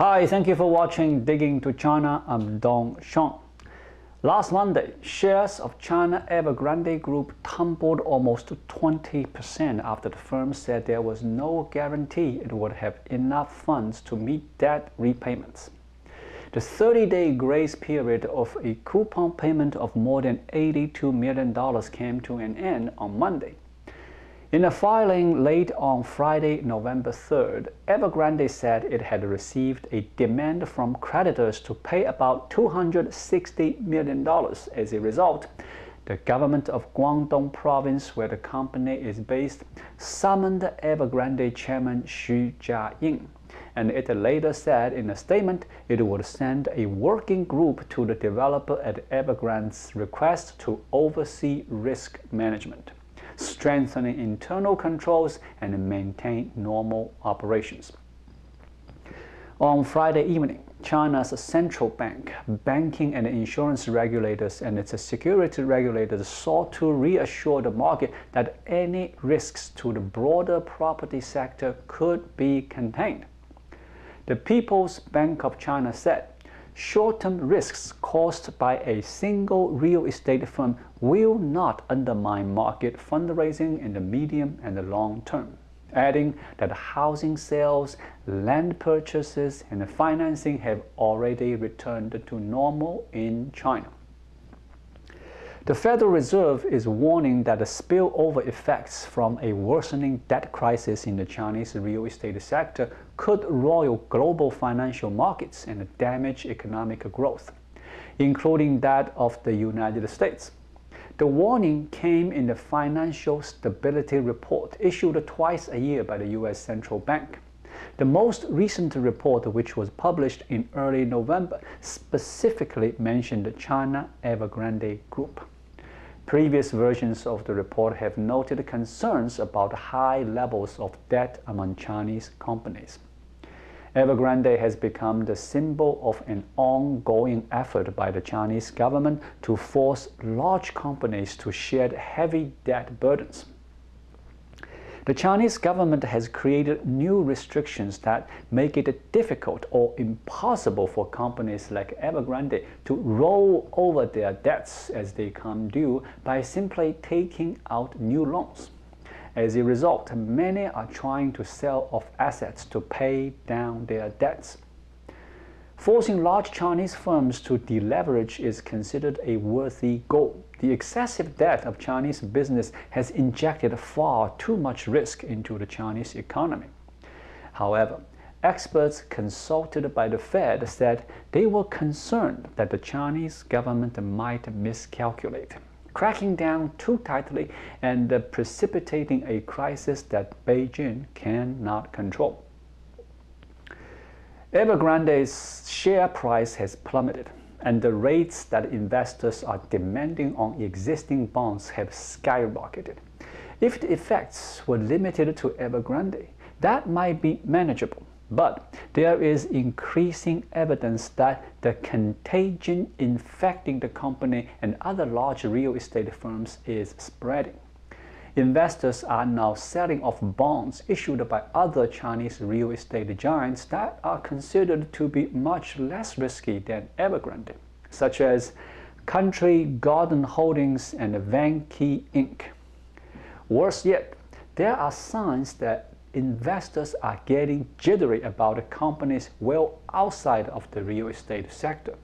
Hi, thank you for watching Digging to China. I'm Dong Shang. Last Monday, shares of China Evergrande Group tumbled almost 20% after the firm said there was no guarantee it would have enough funds to meet debt repayments. The 30-day grace period of a coupon payment of more than $82 million came to an end on Monday. In a filing late on Friday, November 3rd, Evergrande said it had received a demand from creditors to pay about $260 million. As a result, the government of Guangdong province, where the company is based, summoned Evergrande chairman Xu Jiaying, and it later said in a statement it would send a working group to the developer at Evergrande's request to oversee risk management, strengthening internal controls, and maintain normal operations. On Friday evening, China's central bank, banking and insurance regulators, and its security regulators sought to reassure the market that any risks to the broader property sector could be contained. The People's Bank of China said short-term risks caused by a single real estate firm will not undermine market fundraising in the medium and the long term, adding that housing sales, land purchases, and financing have already returned to normal in China. The Federal Reserve is warning that the spillover effects from a worsening debt crisis in the Chinese real estate sector could roil global financial markets and damage economic growth, including that of the United States. The warning came in the Financial Stability Report issued twice a year by the U.S. Central Bank. The most recent report, which was published in early November, specifically mentioned the China Evergrande Group. Previous versions of the report have noted concerns about high levels of debt among Chinese companies. Evergrande has become the symbol of an ongoing effort by the Chinese government to force large companies to share heavy debt burdens. The Chinese government has created new restrictions that make it difficult or impossible for companies like Evergrande to roll over their debts as they come due by simply taking out new loans. As a result, many are trying to sell off assets to pay down their debts. Forcing large Chinese firms to deleverage is considered a worthy goal. The excessive debt of Chinese business has injected far too much risk into the Chinese economy. However, experts consulted by the Fed said they were concerned that the Chinese government might miscalculate, cracking down too tightly and precipitating a crisis that Beijing cannot control. Evergrande's share price has plummeted, and the rates that investors are demanding on existing bonds have skyrocketed. If the effects were limited to Evergrande, that might be manageable, but there is increasing evidence that the contagion infecting the company and other large real estate firms is spreading. Investors are now selling off bonds issued by other Chinese real estate giants that are considered to be much less risky than Evergrande, such as Country Garden Holdings and Vanke Inc. Worse yet, there are signs that investors are getting jittery about companies well outside of the real estate sector.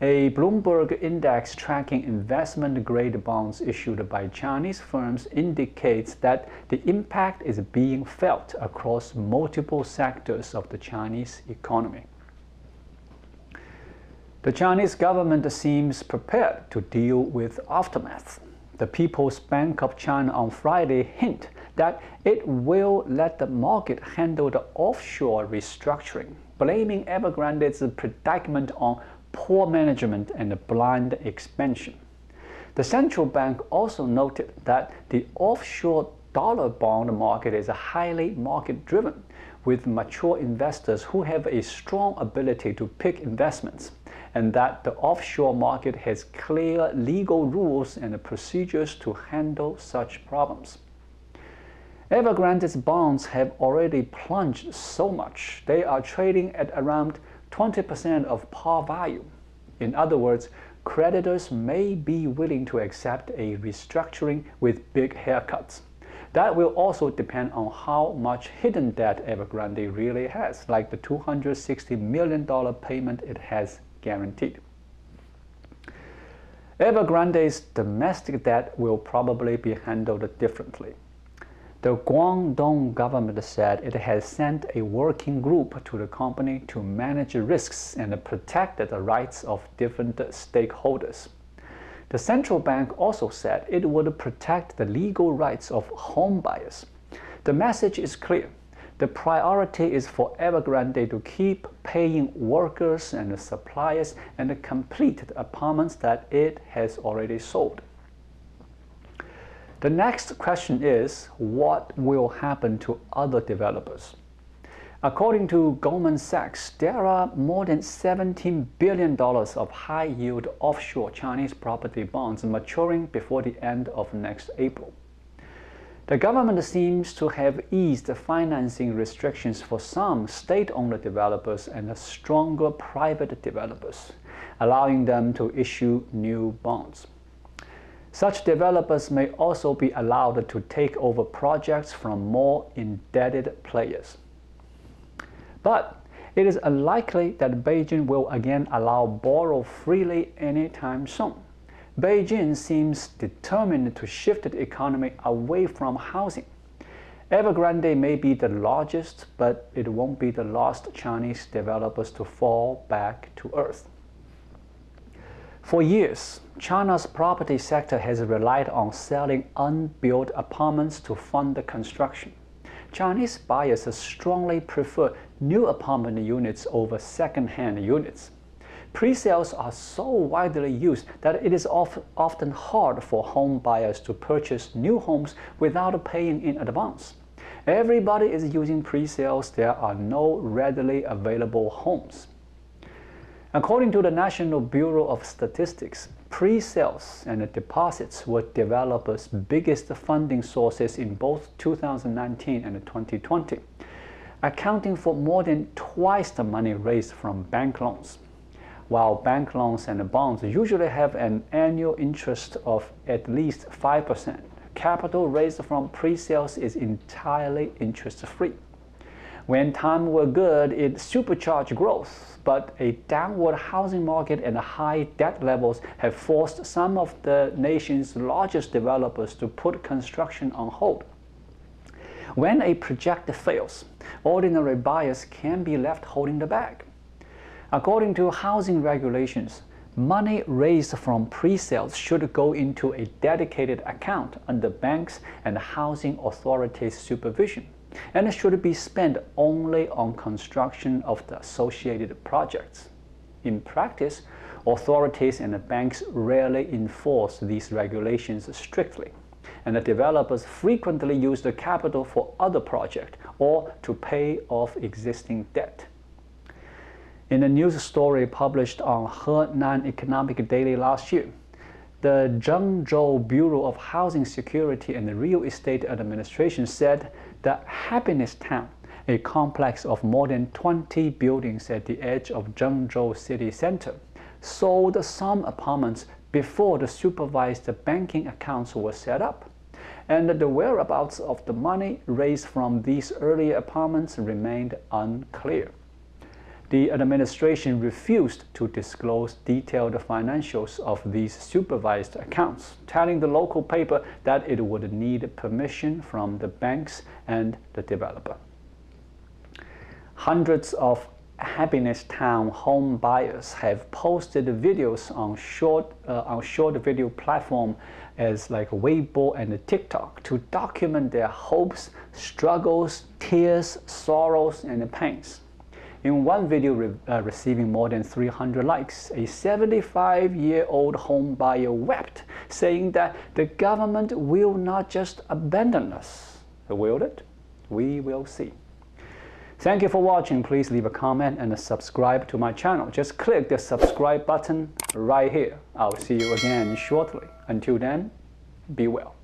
A Bloomberg index tracking investment-grade bonds issued by Chinese firms indicates that the impact is being felt across multiple sectors of the Chinese economy. The Chinese government seems prepared to deal with aftermath. The People's Bank of China on Friday hinted that it will let the market handle the offshore restructuring, blaming Evergrande's predicament on poor management and blind expansion. The central bank also noted that the offshore dollar bond market is highly market-driven, with mature investors who have a strong ability to pick investments, and that the offshore market has clear legal rules and procedures to handle such problems. Evergrande's bonds have already plunged so much, they are trading at around 20% of par value. In other words, creditors may be willing to accept a restructuring with big haircuts. That will also depend on how much hidden debt Evergrande really has, like the $260 million payment it has guaranteed. Evergrande's domestic debt will probably be handled differently. The Guangdong government said it has sent a working group to the company to manage risks and protect the rights of different stakeholders. The central bank also said it would protect the legal rights of home buyers. The message is clear. The priority is for Evergrande to keep paying workers and suppliers and complete the apartments that it has already sold. The next question is, what will happen to other developers? According to Goldman Sachs, there are more than $17 billion of high-yield offshore Chinese property bonds maturing before the end of next April. The government seems to have eased financing restrictions for some state-owned developers and stronger private developers, allowing them to issue new bonds. Such developers may also be allowed to take over projects from more indebted players. But it is unlikely that Beijing will again allow borrow freely anytime soon. Beijing seems determined to shift the economy away from housing. Evergrande may be the largest, but it won't be the last Chinese developers to fall back to earth. For years, China's property sector has relied on selling unbuilt apartments to fund the construction. Chinese buyers strongly prefer new apartment units over second-hand units. Pre-sales are so widely used that it is often hard for home buyers to purchase new homes without paying in advance. Everybody is using pre-sales. There are no readily available homes. According to the National Bureau of Statistics, pre-sales and deposits were developers' biggest funding sources in both 2019 and 2020, accounting for more than twice the money raised from bank loans. While bank loans and bonds usually have an annual interest of at least 5%, capital raised from pre-sales is entirely interest-free. When times were good, it supercharged growth, but a downward housing market and high debt levels have forced some of the nation's largest developers to put construction on hold. When a project fails, ordinary buyers can be left holding the bag. According to housing regulations, money raised from pre-sales should go into a dedicated account under banks and housing authorities' supervision, and it should be spent only on construction of the associated projects. In practice, authorities and banks rarely enforce these regulations strictly, and the developers frequently use the capital for other projects or to pay off existing debt. In a news story published on Henan Economic Daily last year, the Zhengzhou Bureau of Housing Security and Real Estate Administration said that Happiness Town, a complex of more than 20 buildings at the edge of Zhengzhou city center, sold some apartments before the supervised banking accounts were set up, and the whereabouts of the money raised from these earlier apartments remained unclear. The administration refused to disclose detailed financials of these supervised accounts, telling the local paper that it would need permission from the banks and the developer. Hundreds of Happiness Town home buyers have posted videos on short video platform as like Weibo and TikTok to document their hopes, struggles, tears, sorrows, and pains. In one video receiving more than 300 likes, a 75-year-old home buyer wept, saying that the government will not just abandon us. Will it? We will see. Thank you for watching. Please leave a comment and subscribe to my channel. Just click the subscribe button right here. I'll see you again shortly. Until then, be well.